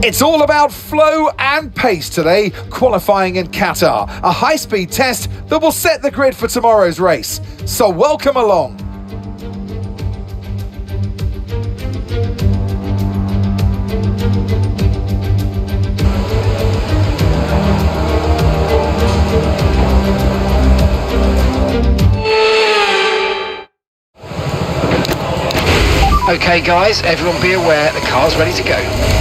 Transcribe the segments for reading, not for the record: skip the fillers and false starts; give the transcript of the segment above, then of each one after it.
It's all about flow and pace today, qualifying in Qatar, a high-speed test that will set the grid for tomorrow's race. So welcome along. Okay guys, everyone be aware, the car's ready to go.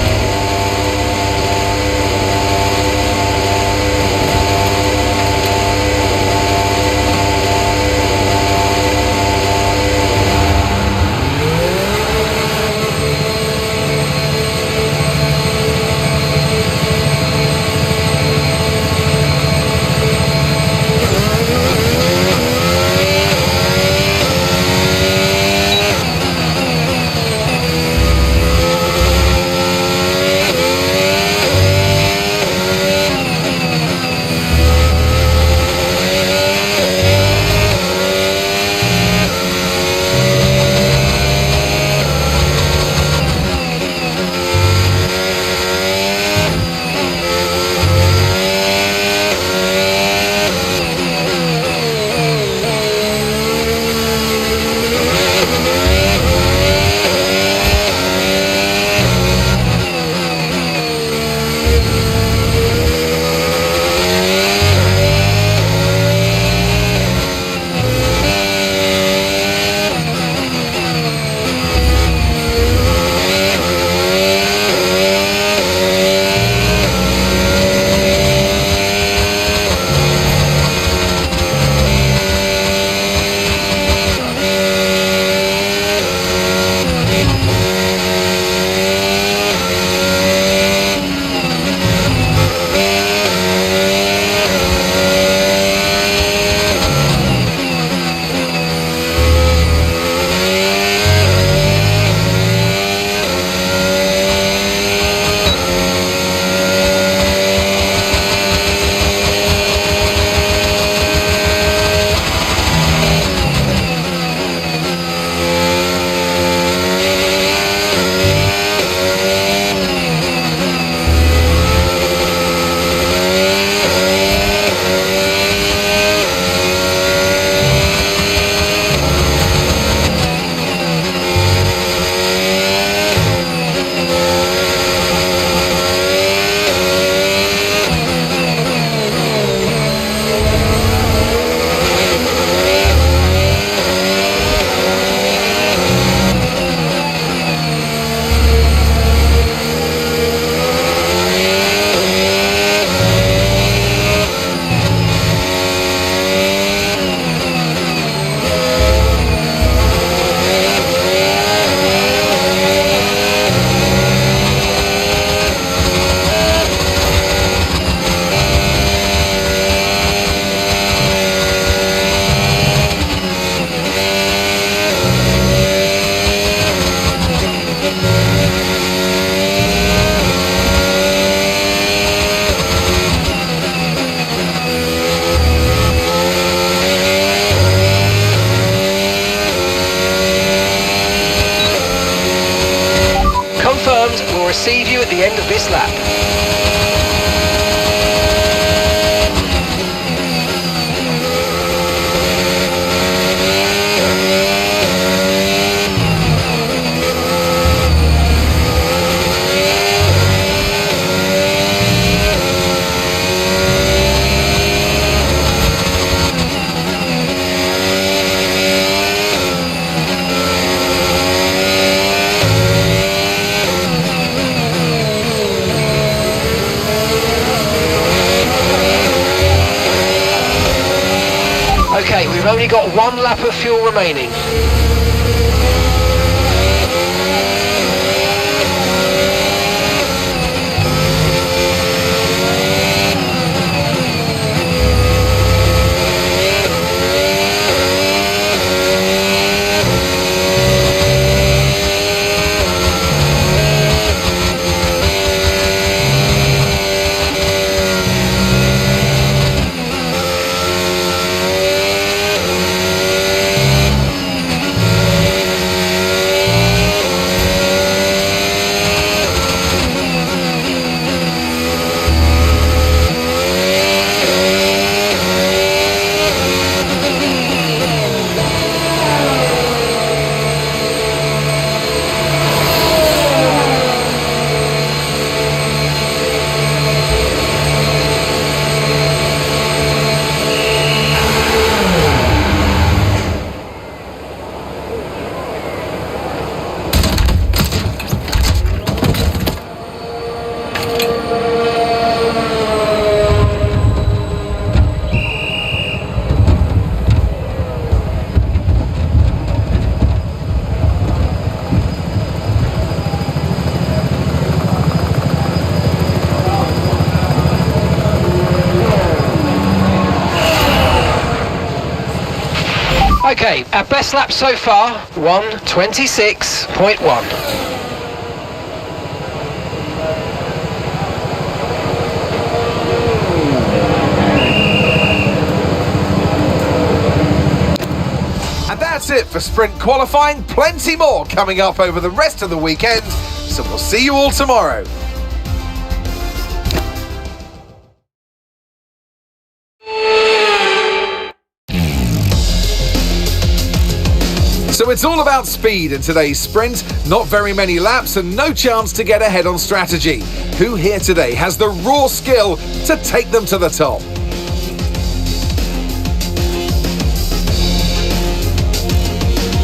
We'll receive you at the end of this lap. Okay, we've only got one lap of fuel remaining. Okay, our best lap so far, 1:26.1. And that's it for sprint qualifying. Plenty more coming up over the rest of the weekend. So we'll see you all tomorrow. So it's all about speed in today's sprint. Not very many laps and no chance to get ahead on strategy. Who here today has the raw skill to take them to the top?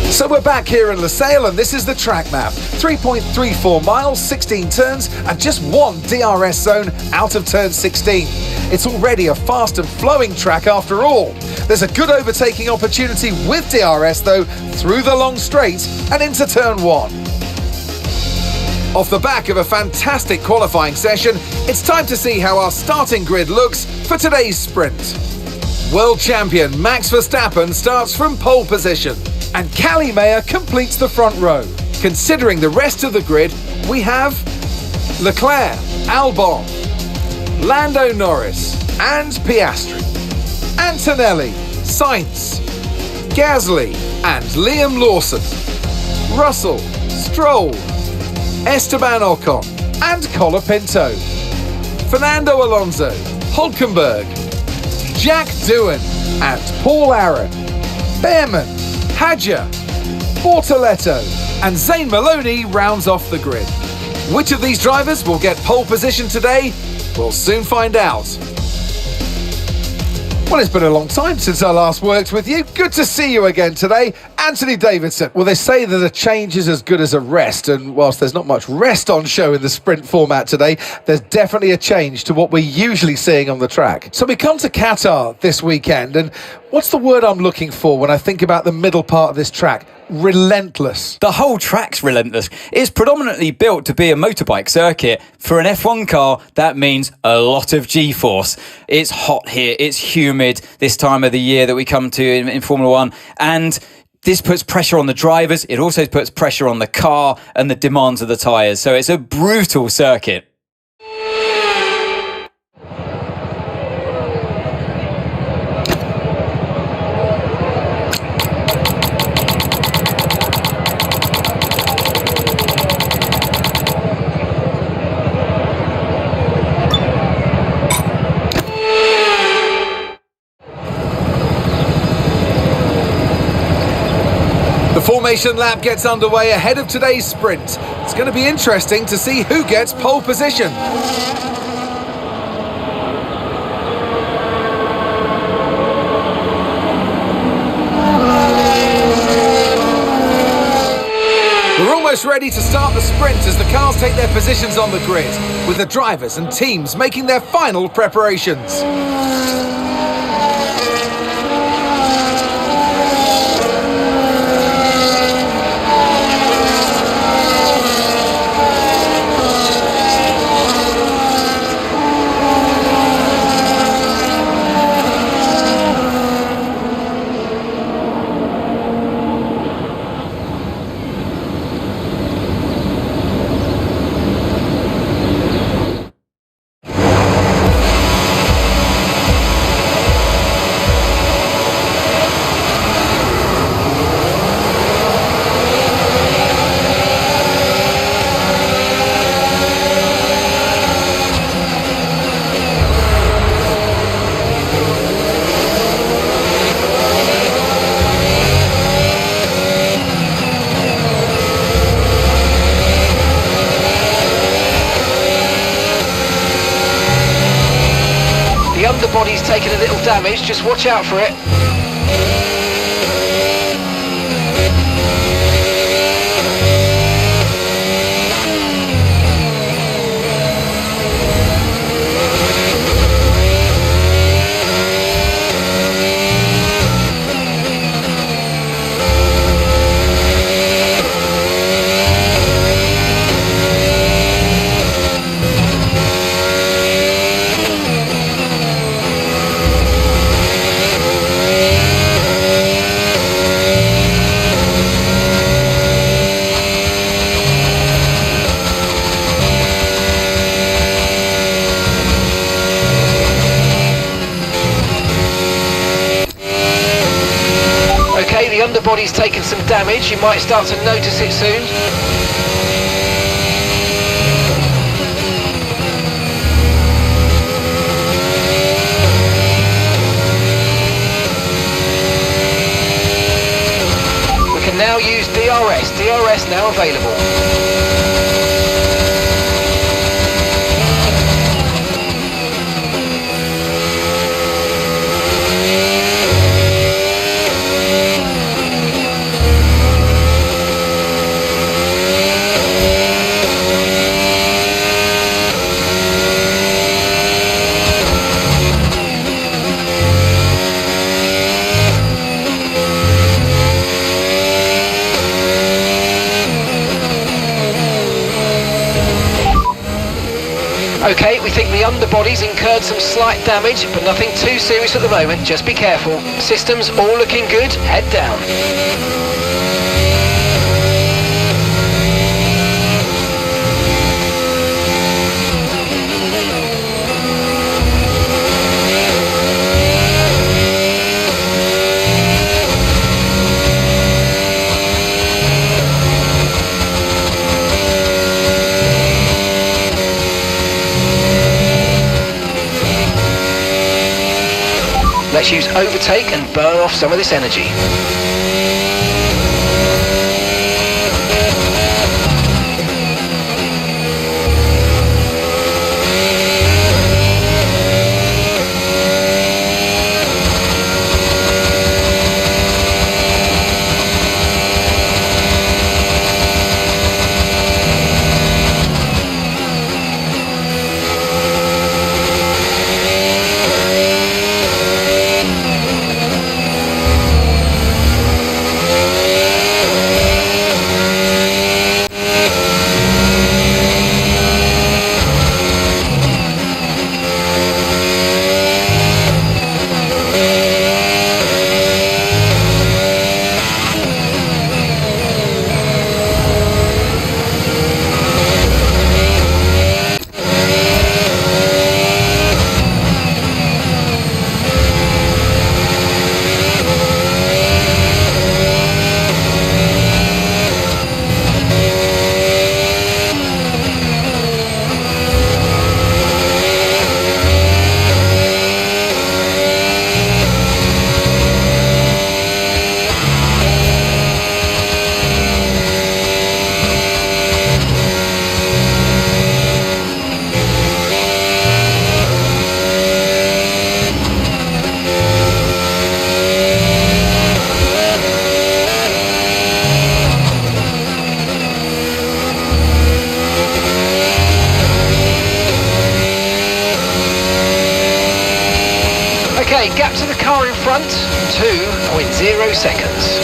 So we're back here in Losail and this is the track map. 3.34 miles, 16 turns and just one DRS zone out of turn 16. It's already a fast and flowing track after all. There's a good overtaking opportunity with DRS though through the long straight and into turn 1. Off the back of a fantastic qualifying session, it's time to see how our starting grid looks for today's sprint. World champion Max Verstappen starts from pole position. And Callie completes the front row. Considering the rest of the grid, we have Leclerc, Albon, Lando Norris and Piastri, Antonelli, Sainz, Gasly and Liam Lawson, Russell, Stroll, Esteban Ocon and Colapinto, Fernando Alonso, Hulkenberg, Jack Doohan and Paul Aron, Behrman, Hadja, Bortoletto and Zayn Maloney rounds off the grid. Which of these drivers will get pole position today? We'll soon find out. Well, it's been a long time since I last worked with you. Good to see you again today. Anthony Davidson. Well, they say that a change is as good as a rest, and whilst there's not much rest on show in the sprint format today, there's definitely a change to what we're usually seeing on the track. So we come to Qatar this weekend, and what's the word I'm looking for when I think about the middle part of this track? Relentless. The whole track's relentless. It's predominantly built to be a motorbike circuit. For an F1 car, that means a lot of G-force. It's hot here, it's humid this time of the year that we come to in Formula 1, and this puts pressure on the drivers. It also puts pressure on the car and the demands of the tyres. So it's a brutal circuit. The formation lap gets underway ahead of today's sprint. It's going to be interesting to see who gets pole position. We're almost ready to start the sprint as the cars take their positions on the grid, with the drivers and teams making their final preparations. The underbody's taken a little damage, just watch out for it. underbody's taken some damage. You might start to notice it soon. We can now use DRS. DRS now available. Okay, we think the underbody's incurred some slight damage, but nothing too serious at the moment. Just be careful. Systems all looking good. Head down. Let's use overtake and burn off some of this energy. Okay, gap to the car in front, 2.0 seconds.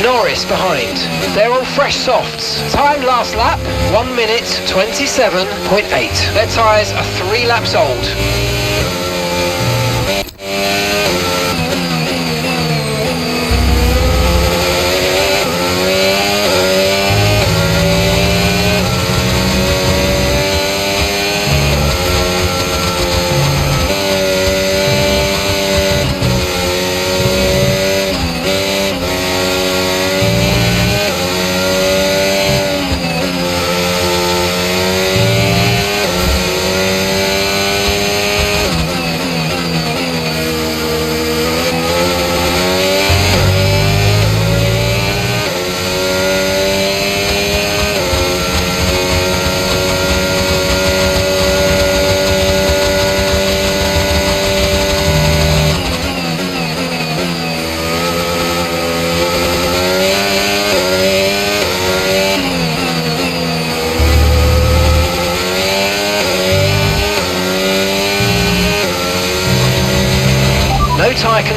Norris behind. They're all fresh softs. Time last lap, 1 minute 27.8. Their tyres are 3 laps old.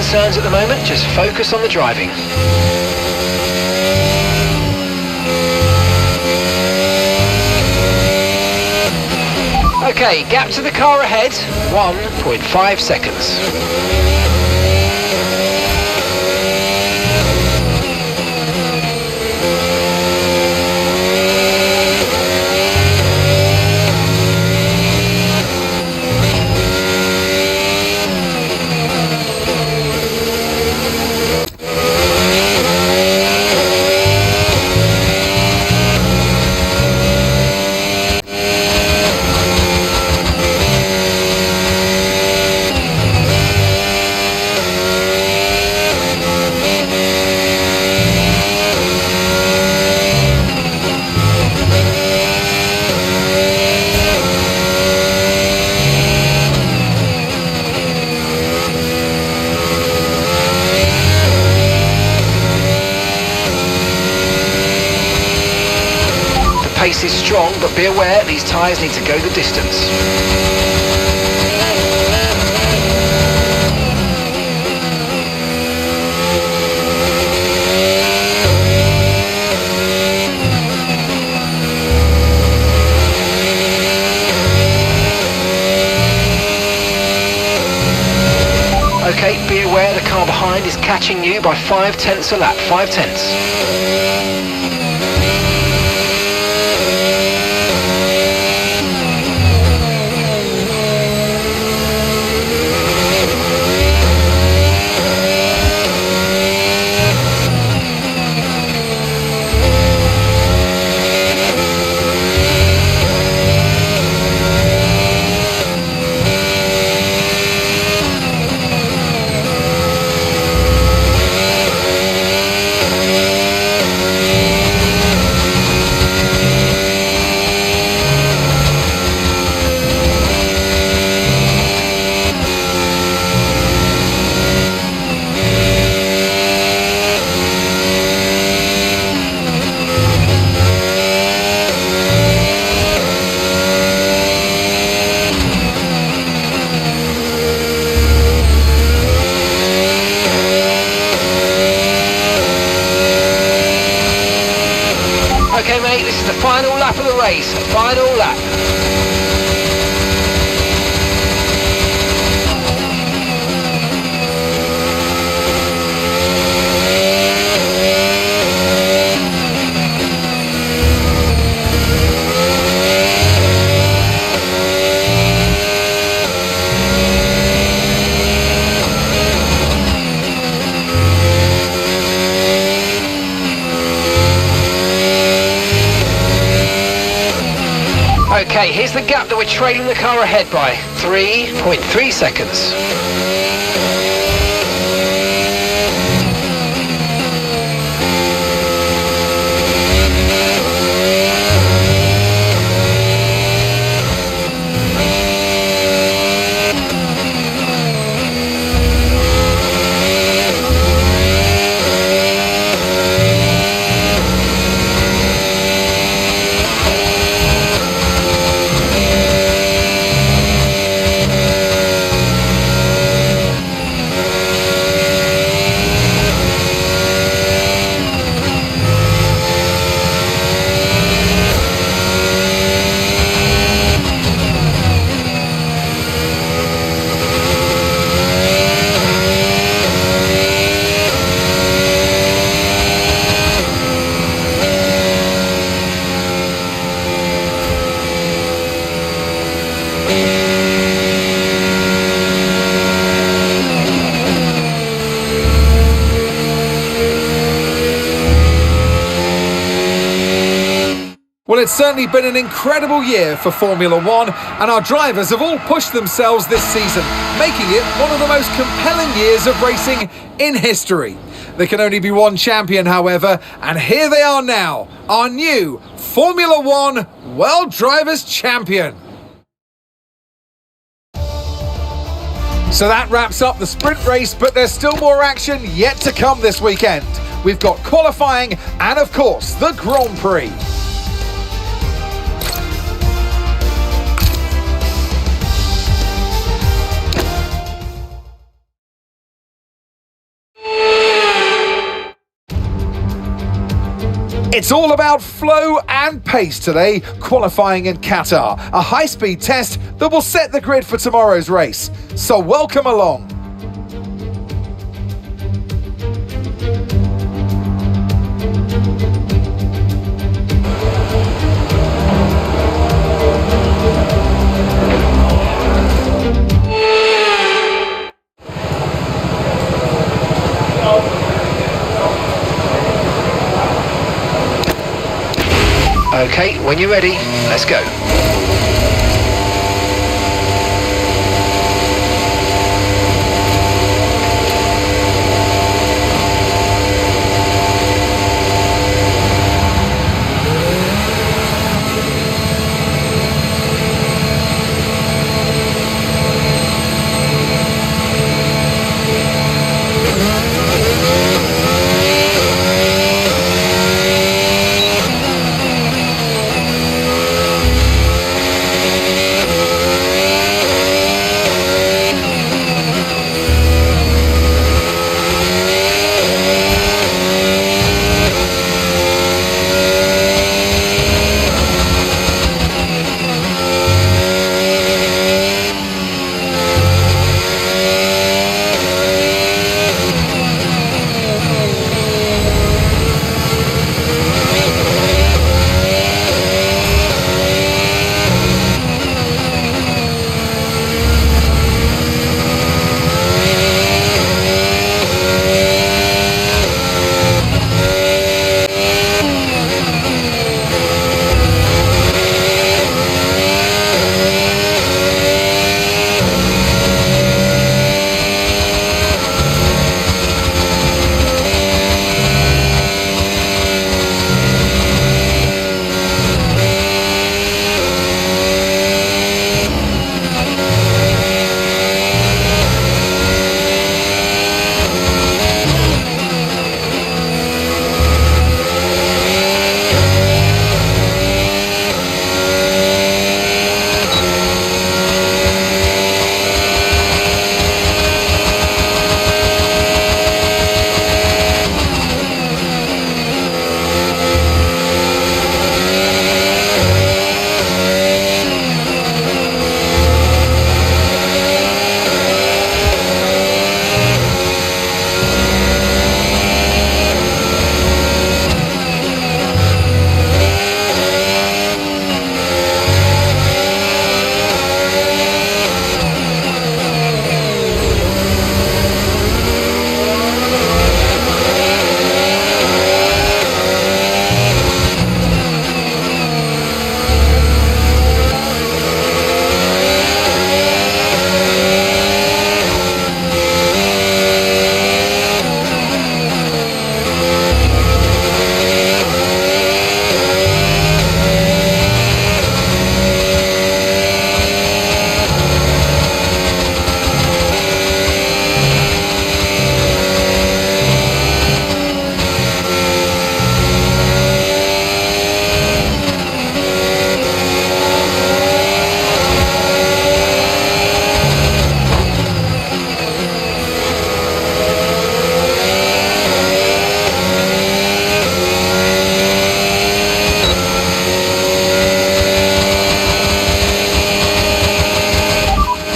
concerns at the moment, just focus on the driving. Okay, gap to the car ahead, 1.5 seconds. Pace is strong, but be aware these tyres need to go the distance. Okay, be aware the car behind is catching you by 0.5 a lap, 0.5. Okay mate, this is the final lap of the race, final lap. Okay, here's the gap that we're trailing the car ahead by, 3.3 seconds. Well, it's certainly been an incredible year for Formula One, and our drivers have all pushed themselves this season, making it one of the most compelling years of racing in history. There can only be one champion, however, and here they are now, our new Formula One World Drivers' Champion. So that wraps up the sprint race, but there's still more action yet to come this weekend. We've got qualifying and, of course, the Grand Prix. It's all about flow and pace today, qualifying in Qatar, a high-speed test that will set the grid for tomorrow's race. So welcome along. Okay, when you're ready, let's go.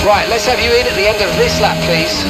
Right, let's have you in at the end of this lap, please.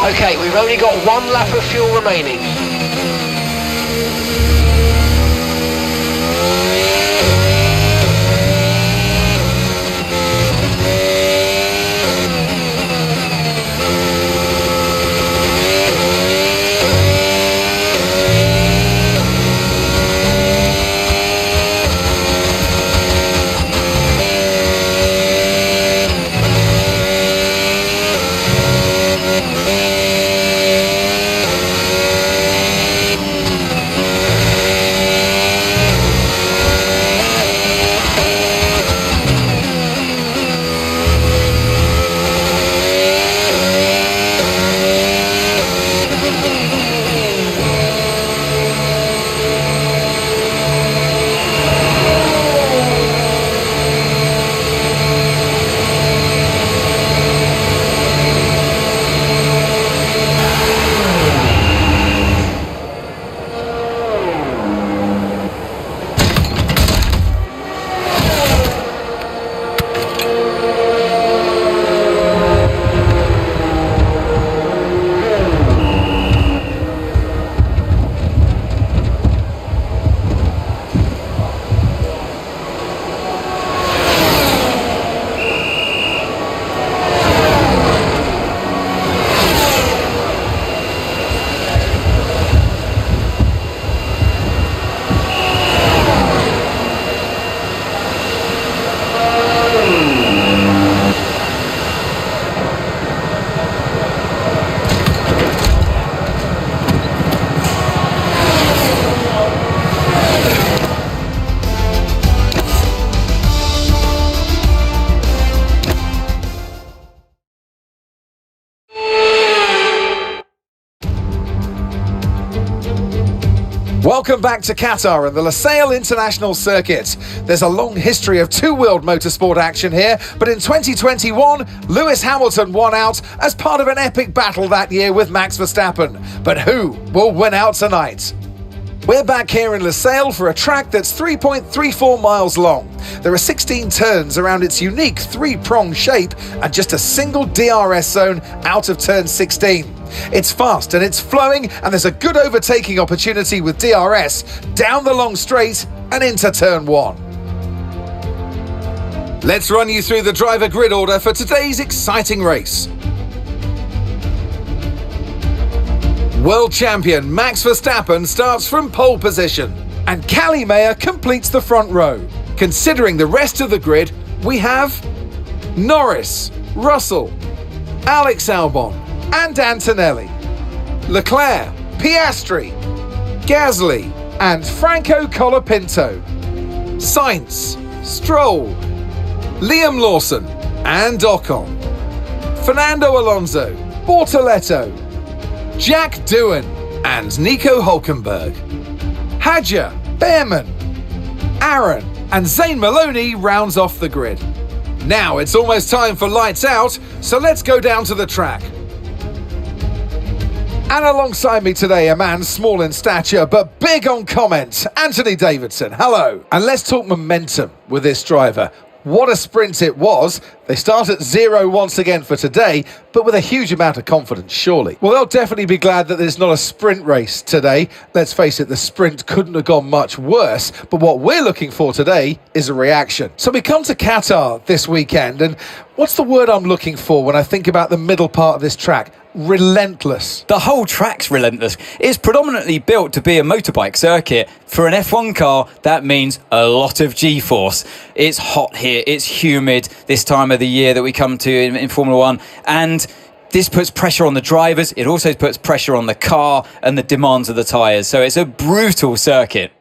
Okay, we've only got one lap of fuel remaining. Welcome back to Qatar and the Losail International Circuit. There's a long history of two-wheeled motorsport action here, but in 2021, Lewis Hamilton won out as part of an epic battle that year with Max Verstappen. But who will win out tonight? We're back here in Losail for a track that's 3.34 miles long. There are 16 turns around its unique three-pronged shape and just a single DRS zone out of turn 16. It's fast and it's flowing, and there's a good overtaking opportunity with DRS down the long straight and into turn 1. Let's run you through the driver grid order for today's exciting race. World champion Max Verstappen starts from pole position, and Callie completes the front row. Considering the rest of the grid, we have Norris, Russell, Alex Albon and Antonelli, Leclerc, Piastri, Gasly and Franco Colapinto, Sainz, Stroll, Liam Lawson and Ocon, Fernando Alonso, Bortoletto, Jack Doohan and Nico Hulkenberg, Hadja, Behrman, Aaron and Zane Maloney rounds off the grid. Now it's almost time for lights out, so let's go down to the track. And alongside me today, a man small in stature but big on comment, Anthony Davidson. Hello. And let's talk momentum with this driver. What a sprint it was. They start at 0 once again for today, but with a huge amount of confidence, surely. Well, they'll definitely be glad that there's not a sprint race today. Let's face it, the sprint couldn't have gone much worse, but what we're looking for today is a reaction. So we come to Qatar this weekend, and what's the word I'm looking for when I think about the middle part of this track? Relentless. The whole track's relentless. It's predominantly built to be a motorbike circuit. For an F1 car, that means a lot of G-force. It's hot here, it's humid this time of the year that we come to in Formula One, and this puts pressure on the drivers. It also puts pressure on the car and the demands of the tyres. So it's a brutal circuit.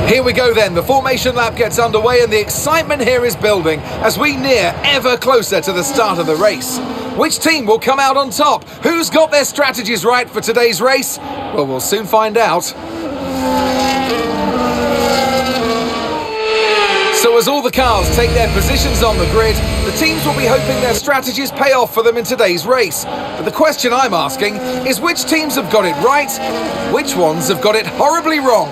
Here we go then, the formation lap gets underway and the excitement here is building as we near ever closer to the start of the race. Which team will come out on top? Who's got their strategies right for today's race? Well, we'll soon find out. So as all the cars take their positions on the grid, the teams will be hoping their strategies pay off for them in today's race. But the question I'm asking is which teams have got it right, which ones have got it horribly wrong?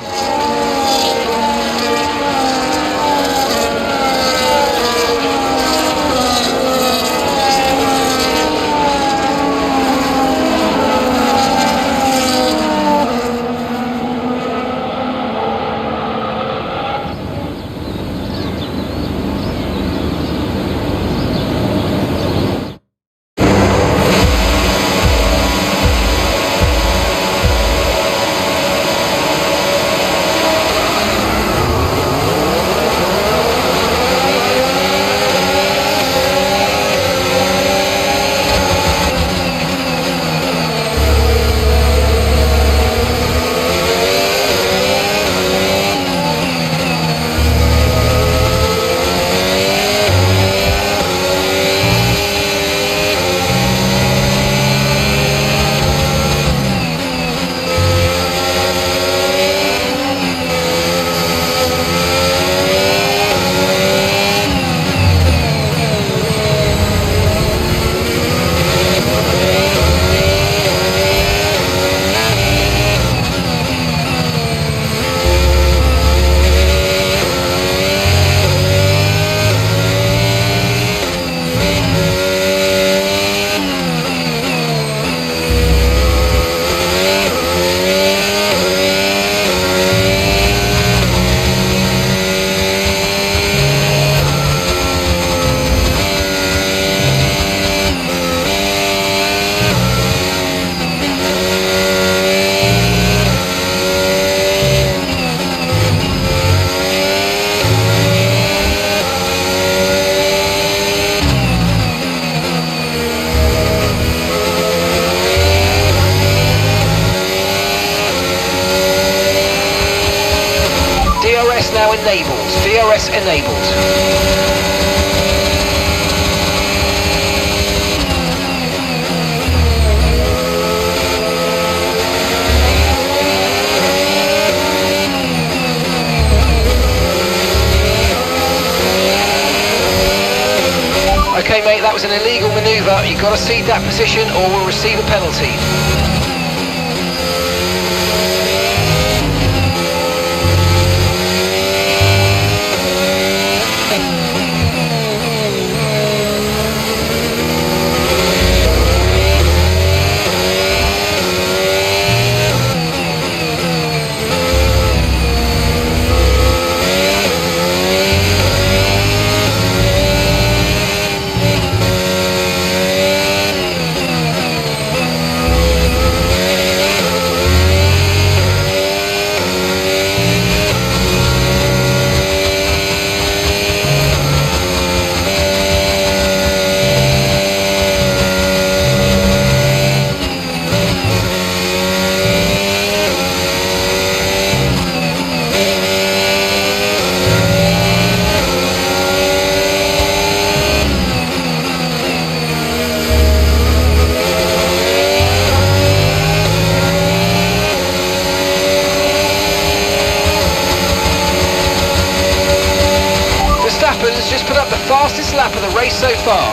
enabled. DRS enabled. Okay mate, that was an illegal manoeuvre. You've got to cede that position or we'll receive a penalty. Verstappen's just put up the fastest lap of the race so far.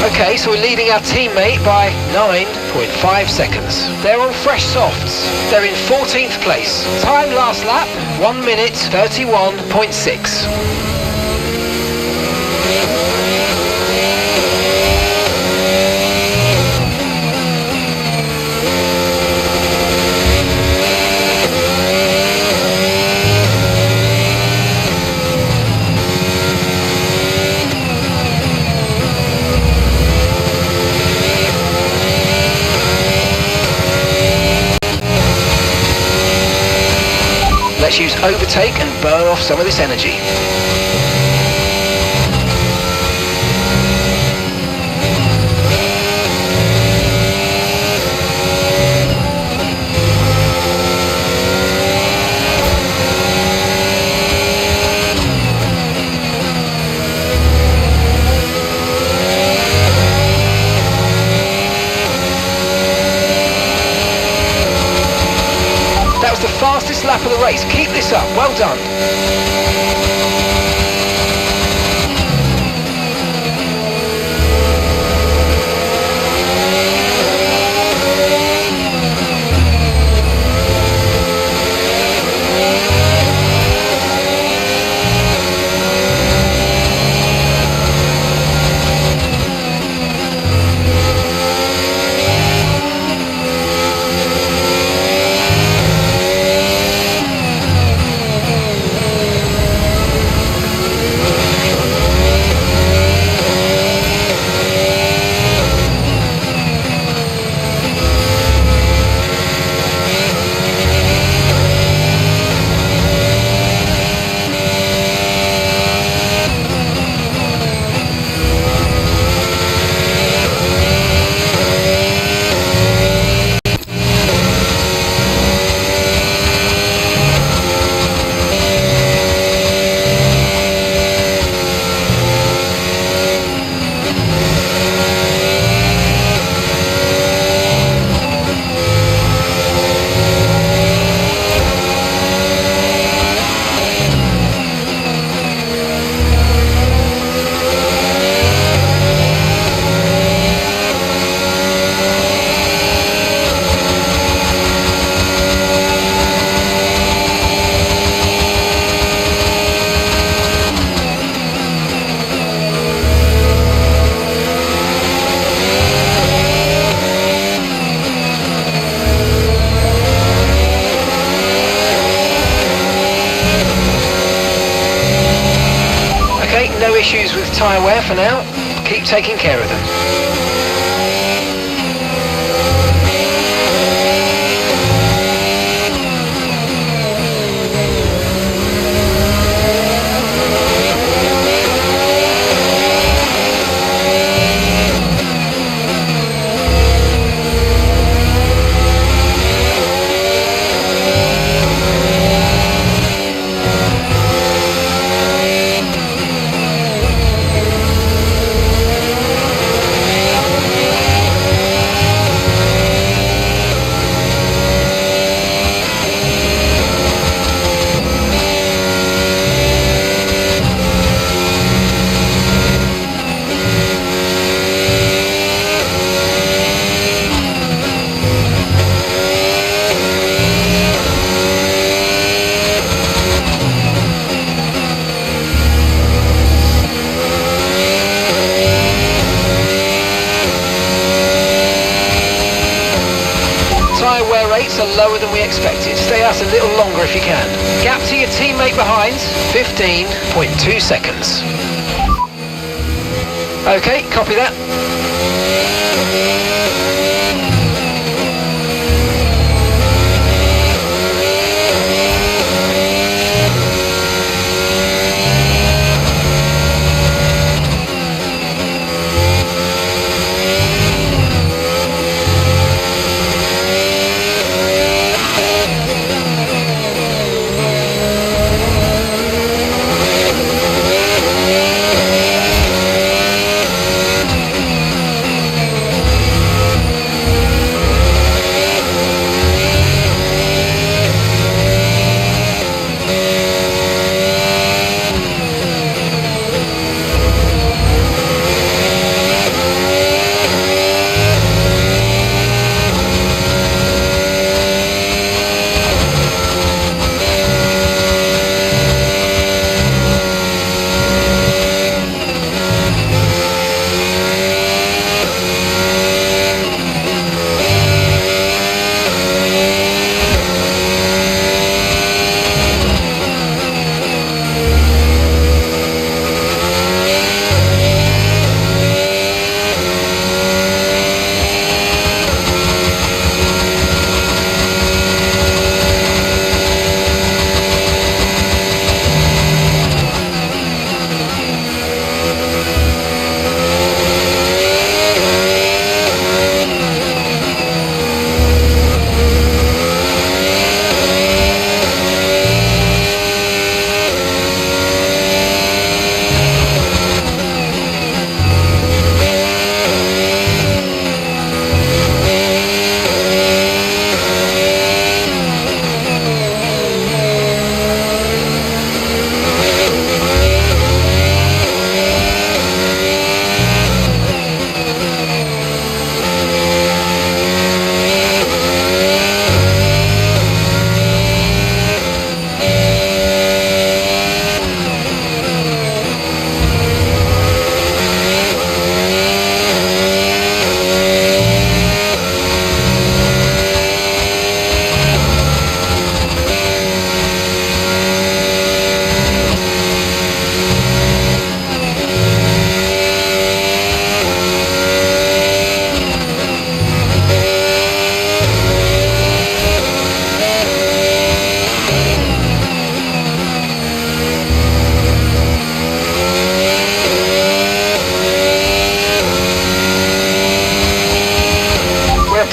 Okay, so we're leading our teammate by 9.5 seconds. They're on fresh softs. They're in 14th place. Time last lap, 1 minute 31.6. Let's use overtake and burn off some of this energy. That was the fastest lap of the race. Keep this up. Well done. No issues with tyre wear for now. Keep taking care of them. are lower than we expected. Stay out a little longer if you can. Gap to your teammate behind, 15.2 seconds. Okay, copy that.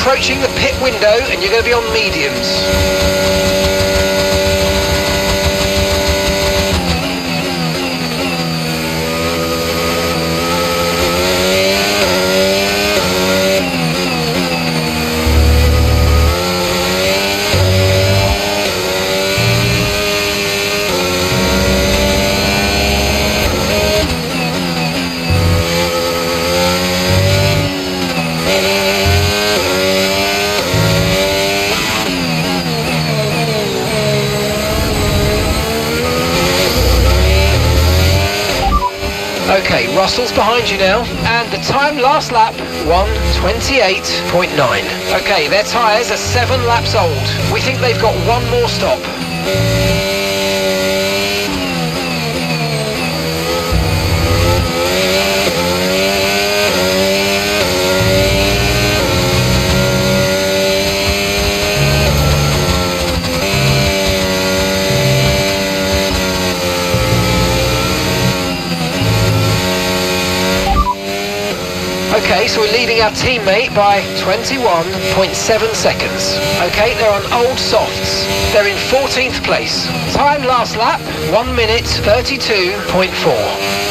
Approaching the pit window and you're going to be on mediums. Okay, Russell's behind you now, and the time last lap, 1:28.9. Okay, their tyres are 7 laps old. We think they've got one more stop. Okay, so we're leading our teammate by 21.7 seconds. Okay, they're on old softs. They're in 14th place. Time last lap, 1 minute 32.4.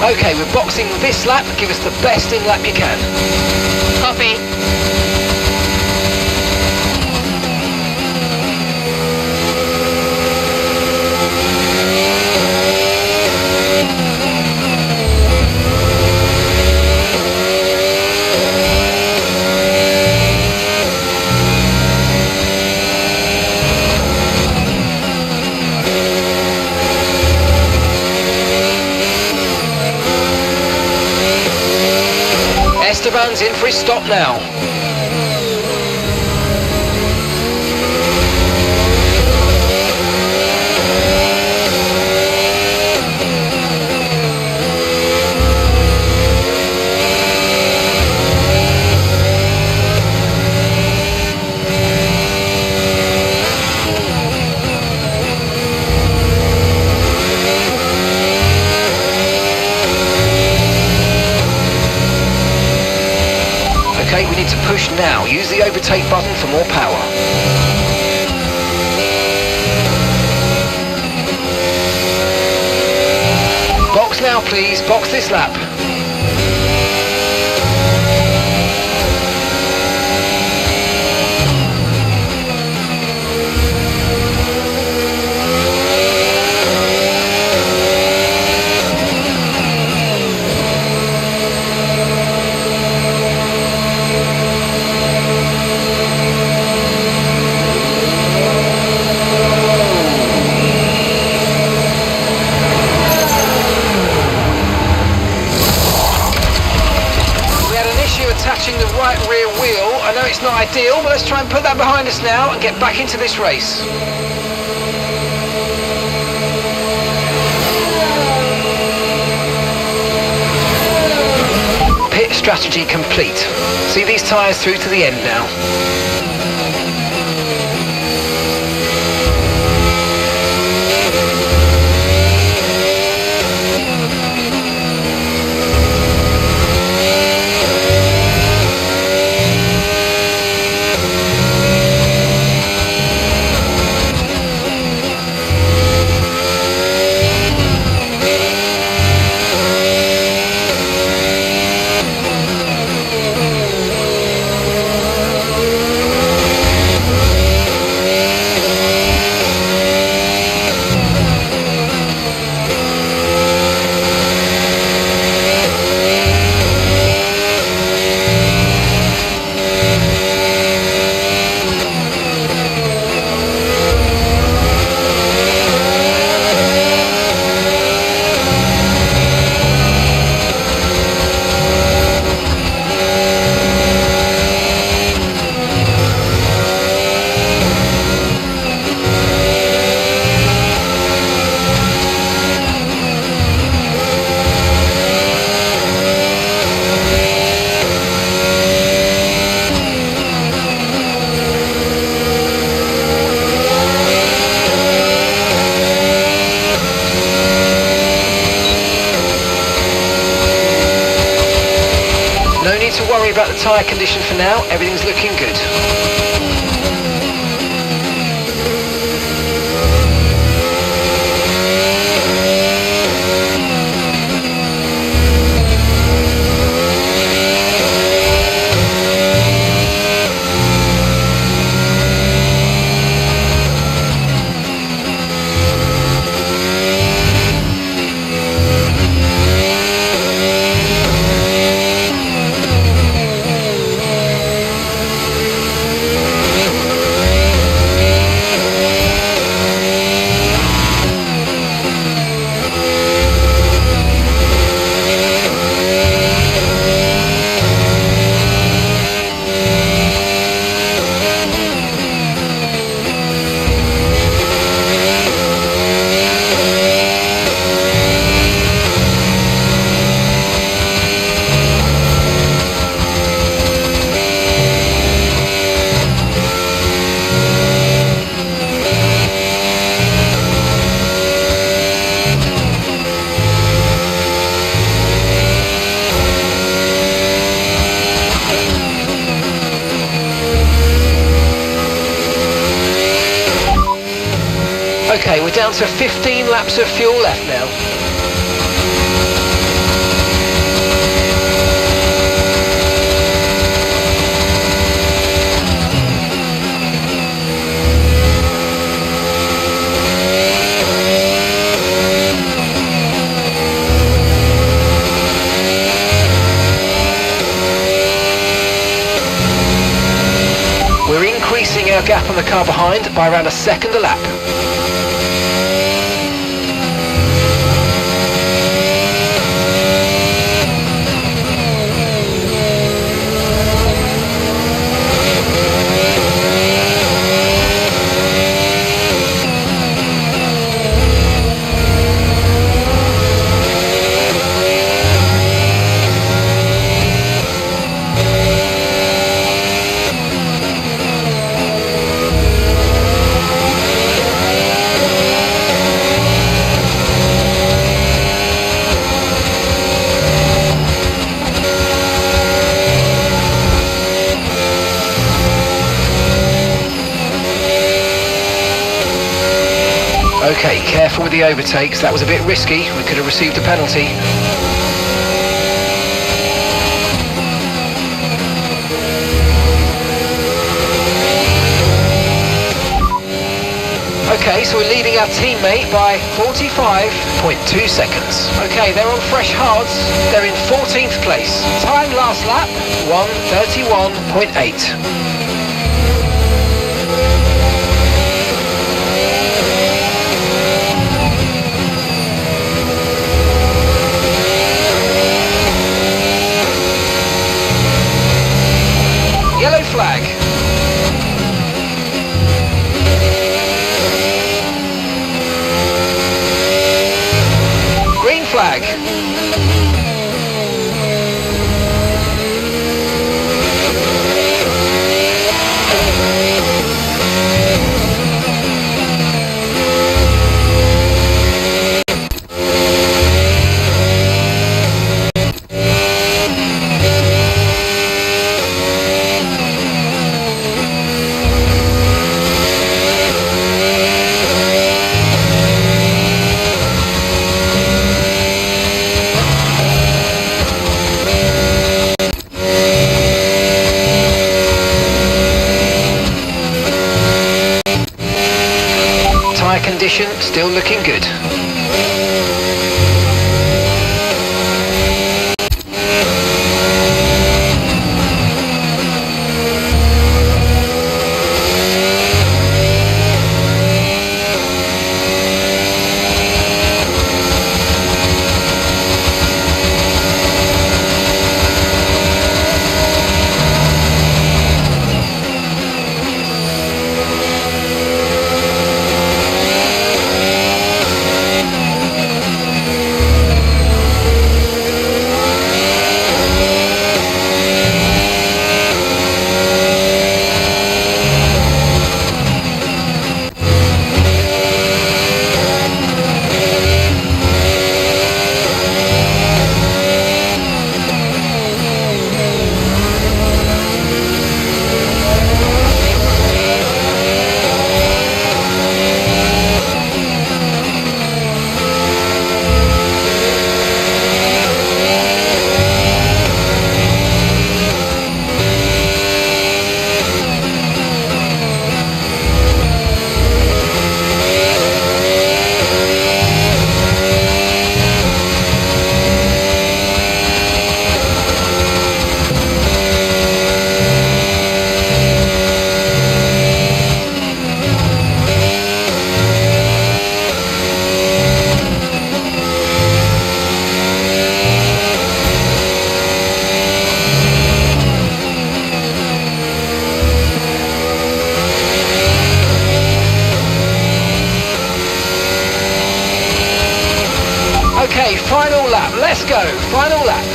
Okay, we're boxing this lap. Give us the best in lap you can. Copy. Esteban's in for his stop now. Okay, we need to push now. Use the overtake button for more power. Box now, please. Box this lap. Attaching the right rear wheel. I know it's not ideal, but let's try and put that behind us now and get back into this race. Pit strategy complete. See these tyres through to the end now. No need to worry about the tyre condition for now, everything's looking good. Okay, we're down to 15 laps of fuel left now. gap on the car behind by around a second a lap. Okay, careful with the overtakes, that was a bit risky, we could have received a penalty. Okay, so we're leading our teammate by 45.2 seconds. Okay, they're on fresh hards, they're in 14th place. Time last lap, 1:31.8. Yellow flag. Green flag. Condition still looking good. Okay, final lap, let's go, final lap.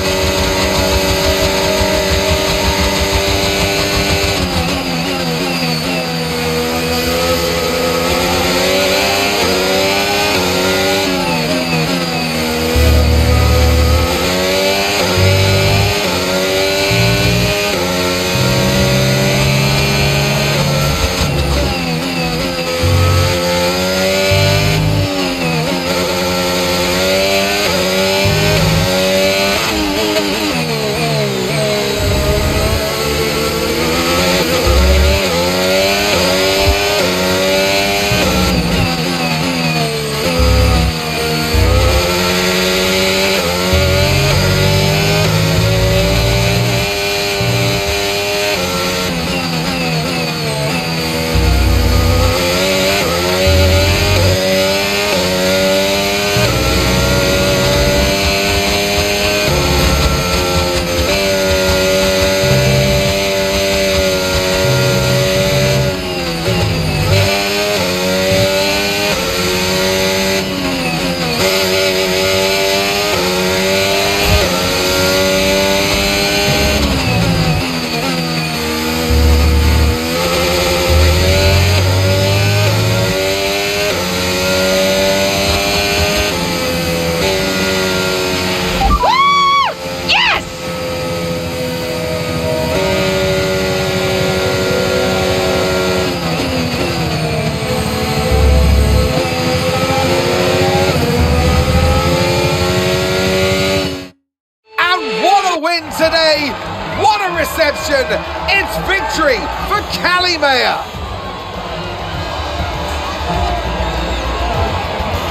today. What a reception! It's victory for Callie.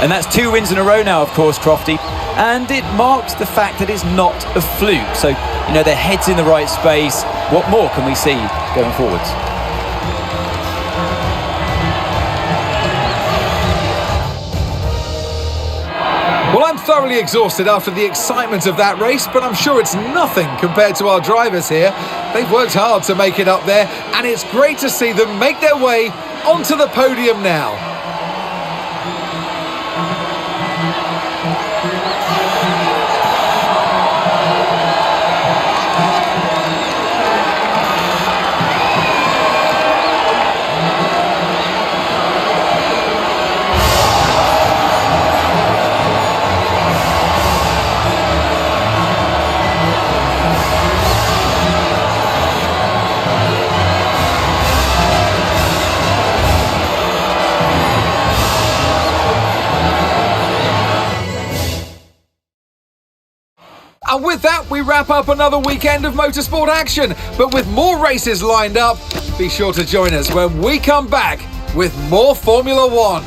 And that's 2 wins in a row now, of course, Crofty. And it marks the fact that it's not a fluke. So, their head's in the right space. What more can we see going forwards? Well, I'm thoroughly exhausted after the excitement of that race, but I'm sure it's nothing compared to our drivers here. They've worked hard to make it up there, and it's great to see them make their way onto the podium now. And with that, we wrap up another weekend of motorsport action. But with more races lined up, be sure to join us when we come back with more Formula One.